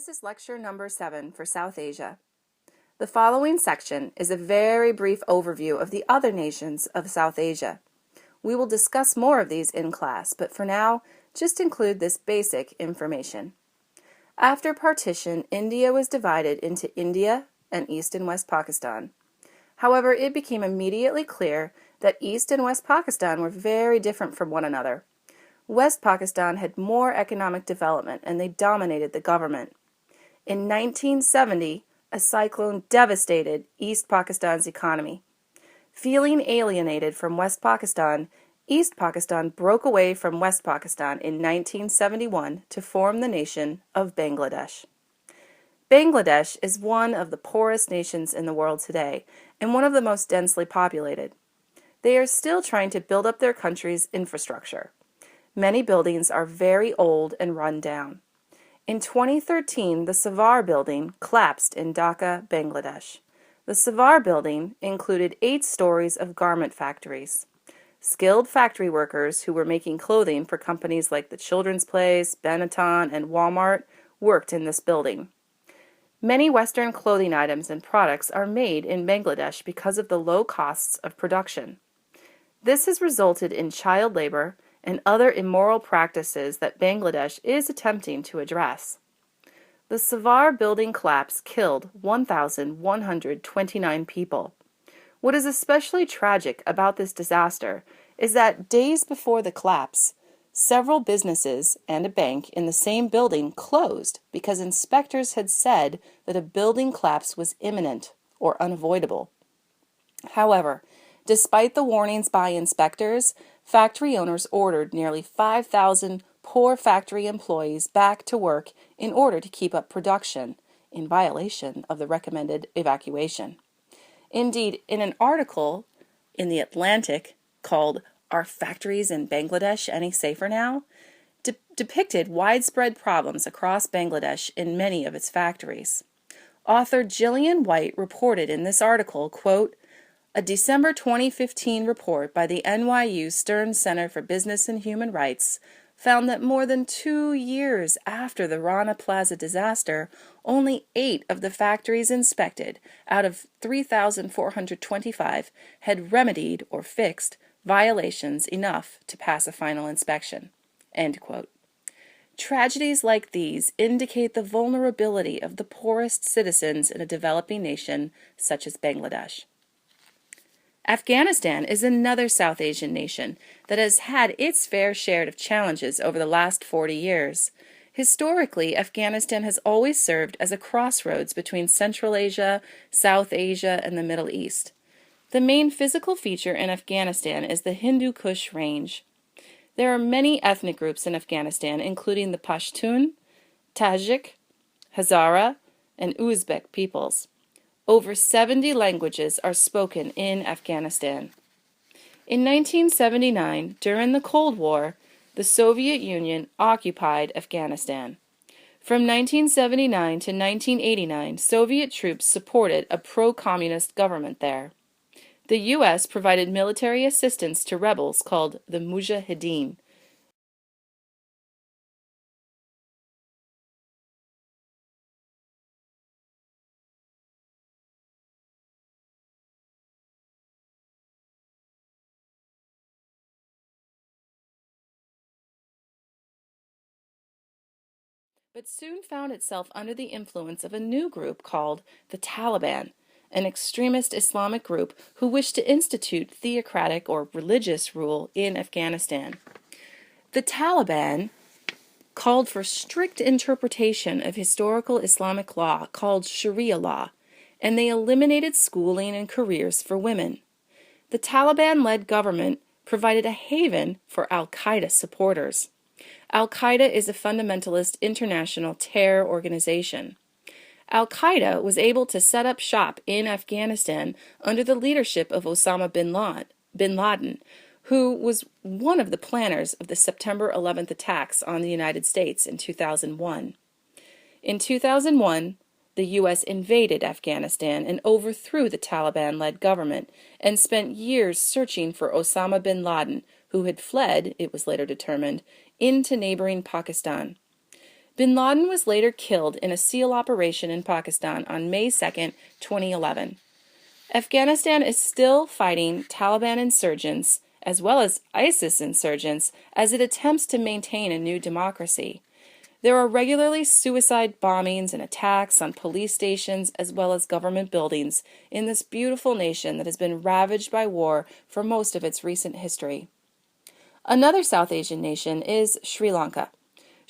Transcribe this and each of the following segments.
This is lecture number 7 for South Asia. The following section is a very brief overview of the other nations of South Asia. We will discuss more of these in class, but for now, just include this basic information. After partition, India was divided into India and East and West Pakistan. However, it became immediately clear that East and West Pakistan were very different from one another. West Pakistan had more economic development and they dominated the government. In 1970, a cyclone devastated East Pakistan's economy. Feeling alienated from West Pakistan, East Pakistan broke away from West Pakistan in 1971 to form the nation of Bangladesh. Bangladesh is one of the poorest nations in the world today and one of the most densely populated. They are still trying to build up their country's infrastructure. Many buildings are very old and run down. In 2013, the Savar building collapsed in Dhaka, Bangladesh. The Savar building included 8 stories of garment factories. Skilled factory workers who were making clothing for companies like the Children's Place, Benetton, and Walmart worked in this building. Many Western clothing items and products are made in Bangladesh because of the low costs of production. This has resulted in child labor and other immoral practices that Bangladesh is attempting to address. The Savar building collapse killed 1,129 people. What is especially tragic about this disaster is that days before the collapse, several businesses and a bank in the same building closed because inspectors had said that a building collapse was imminent or unavoidable. However, despite the warnings by inspectors, factory owners ordered nearly 5,000 poor factory employees back to work in order to keep up production, in violation of the recommended evacuation. Indeed, in an article in The Atlantic called "Are Factories in Bangladesh Any Safer Now?" depicted widespread problems across Bangladesh in many of its factories. Author Gillian White reported in this article, quote, "A December 2015 report by the NYU Stern Center for Business and Human Rights found that more than 2 years after the Rana Plaza disaster, only 8 of the factories inspected out of 3,425 had remedied or fixed violations enough to pass a final inspection." End quote. Tragedies like these indicate the vulnerability of the poorest citizens in a developing nation such as Bangladesh. Afghanistan is another South Asian nation that has had its fair share of challenges over the last 40 years. Historically, Afghanistan has always served as a crossroads between Central Asia, South Asia, and the Middle East. The main physical feature in Afghanistan is the Hindu Kush Range. There are many ethnic groups in Afghanistan, including the Pashtun, Tajik, Hazara, and Uzbek peoples. Over 70 languages are spoken in Afghanistan. In 1979, during the Cold War, the Soviet Union occupied Afghanistan. From 1979 to 1989, Soviet troops supported a pro-communist government there. The U.S. provided military assistance to rebels called the Mujahideen. But soon found itself under the influence of a new group called the Taliban, an extremist Islamic group who wished to institute theocratic or religious rule in Afghanistan. The Taliban called for strict interpretation of historical Islamic law called Sharia law, and they eliminated schooling and careers for women. The Taliban-led government provided a haven for al-Qaeda supporters. Al-Qaeda is a fundamentalist international terror organization. Al-Qaeda was able to set up shop in Afghanistan under the leadership of Osama bin Laden, who was one of the planners of the September 11th attacks on the United States in 2001. In 2001, the U.S. invaded Afghanistan and overthrew the Taliban-led government and spent years searching for Osama bin Laden, who had fled, it was later determined, into neighboring Pakistan. Bin Laden was later killed in a SEAL operation in Pakistan on May 2, 2011. Afghanistan is still fighting Taliban insurgents as well as ISIS insurgents as it attempts to maintain a new democracy. There are regularly suicide bombings and attacks on police stations as well as government buildings in this beautiful nation that has been ravaged by war for most of its recent history. Another South Asian nation is Sri Lanka.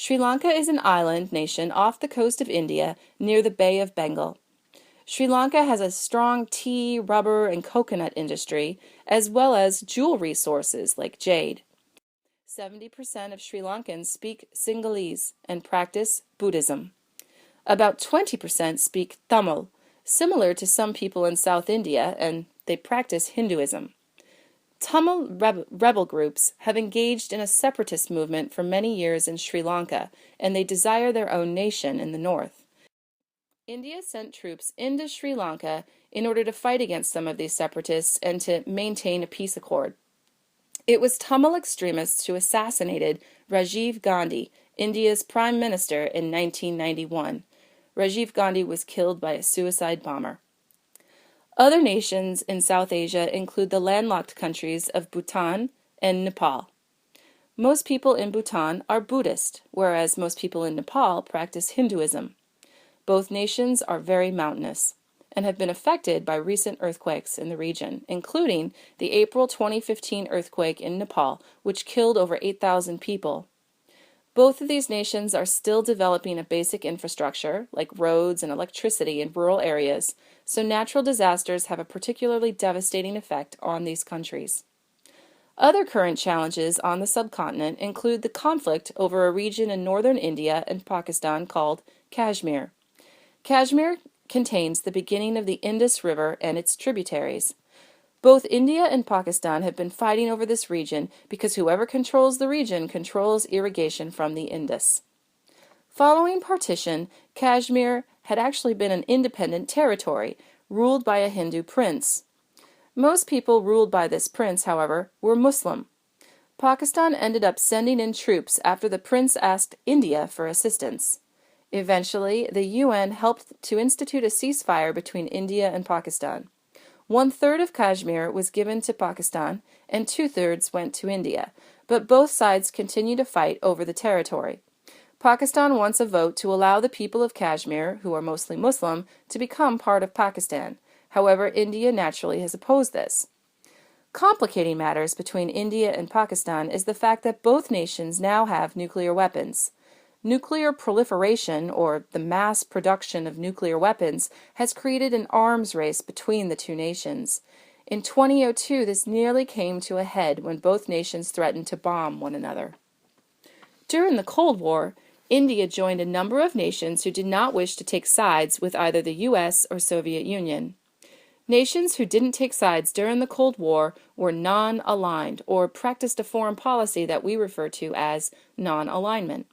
Sri Lanka is an island nation off the coast of India near the Bay of Bengal. Sri Lanka has a strong tea, rubber, and coconut industry, as well as jewel resources like jade. 70% of Sri Lankans speak Sinhalese and practice Buddhism. About 20% speak Tamil, similar to some people in South India, and they practice Hinduism. Tamil rebel groups have engaged in a separatist movement for many years in Sri Lanka, and they desire their own nation in the north. India sent troops into Sri Lanka in order to fight against some of these separatists and to maintain a peace accord. It was Tamil extremists who assassinated Rajiv Gandhi, India's Prime Minister, in 1991. Rajiv Gandhi was killed by a suicide bomber. Other nations in South Asia include the landlocked countries of Bhutan and Nepal. Most people in Bhutan are Buddhist, whereas most people in Nepal practice Hinduism. Both nations are very mountainous and have been affected by recent earthquakes in the region, including the April 2015 earthquake in Nepal, which killed over 8,000 people. Both of these nations are still developing a basic infrastructure, like roads and electricity in rural areas, so natural disasters have a particularly devastating effect on these countries. Other current challenges on the subcontinent include the conflict over a region in northern India and Pakistan called Kashmir. Kashmir contains the beginning of the Indus River and its tributaries. Both India and Pakistan have been fighting over this region because whoever controls the region controls irrigation from the Indus. Following partition, Kashmir had actually been an independent territory, ruled by a Hindu prince. Most people ruled by this prince, however, were Muslim. Pakistan ended up sending in troops after the prince asked India for assistance. Eventually, the UN helped to institute a ceasefire between India and Pakistan. 1/3 of Kashmir was given to Pakistan, and 2/3 went to India, but both sides continue to fight over the territory. Pakistan wants a vote to allow the people of Kashmir, who are mostly Muslim, to become part of Pakistan. However, India naturally has opposed this. Complicating matters between India and Pakistan is the fact that both nations now have nuclear weapons. Nuclear proliferation, or the mass production of nuclear weapons, has created an arms race between the two nations. In 2002, this nearly came to a head when both nations threatened to bomb one another. During the Cold War, India joined a number of nations who did not wish to take sides with either the U.S. or Soviet Union. Nations who didn't take sides during the Cold War were non-aligned, or practiced a foreign policy that we refer to as non-alignment.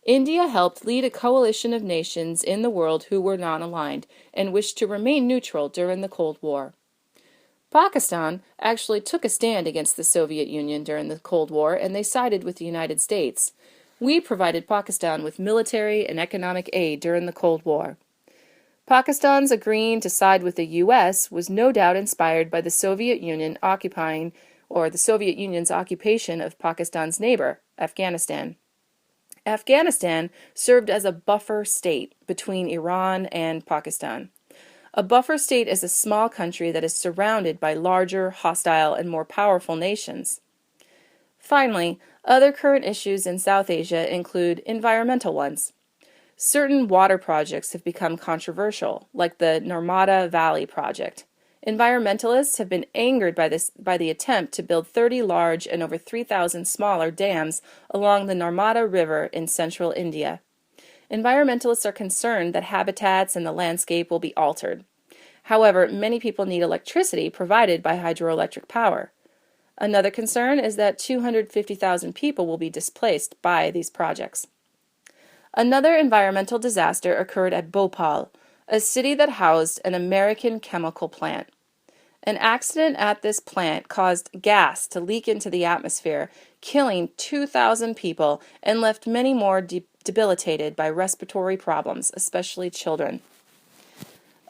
India helped lead a coalition of nations in the world who were non-aligned and wished to remain neutral during the Cold War. Pakistan actually took a stand against the Soviet Union during the Cold War, and they sided with the United States. We provided Pakistan with military and economic aid during the Cold War. Pakistan's agreeing to side with the U.S. was no doubt inspired by the Soviet Union the Soviet Union's occupation of Pakistan's neighbor, Afghanistan. Afghanistan served as a buffer state between Iran and Pakistan. A buffer state is a small country that is surrounded by larger, hostile, and more powerful nations. Finally, other current issues in South Asia include environmental ones. Certain water projects have become controversial, like the Narmada Valley project. Environmentalists have been angered by the attempt to build 30 large and over 3,000 smaller dams along the Narmada River in central India. Environmentalists are concerned that habitats and the landscape will be altered. However, many people need electricity provided by hydroelectric power. Another concern is that 250,000 people will be displaced by these projects. Another environmental disaster occurred at Bhopal, a city that housed an American chemical plant. An accident at this plant caused gas to leak into the atmosphere, killing 2,000 people and left many more debilitated by respiratory problems, especially children.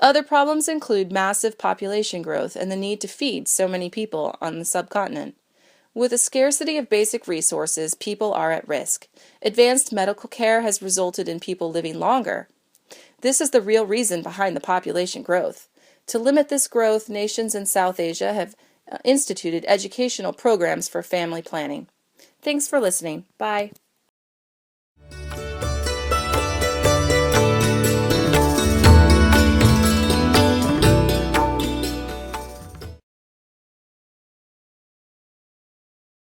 Other problems include massive population growth and the need to feed so many people on the subcontinent. With a scarcity of basic resources, people are at risk. Advanced medical care has resulted in people living longer. This is the real reason behind the population growth. To limit this growth, nations in South Asia have instituted educational programs for family planning. Thanks for listening. Bye.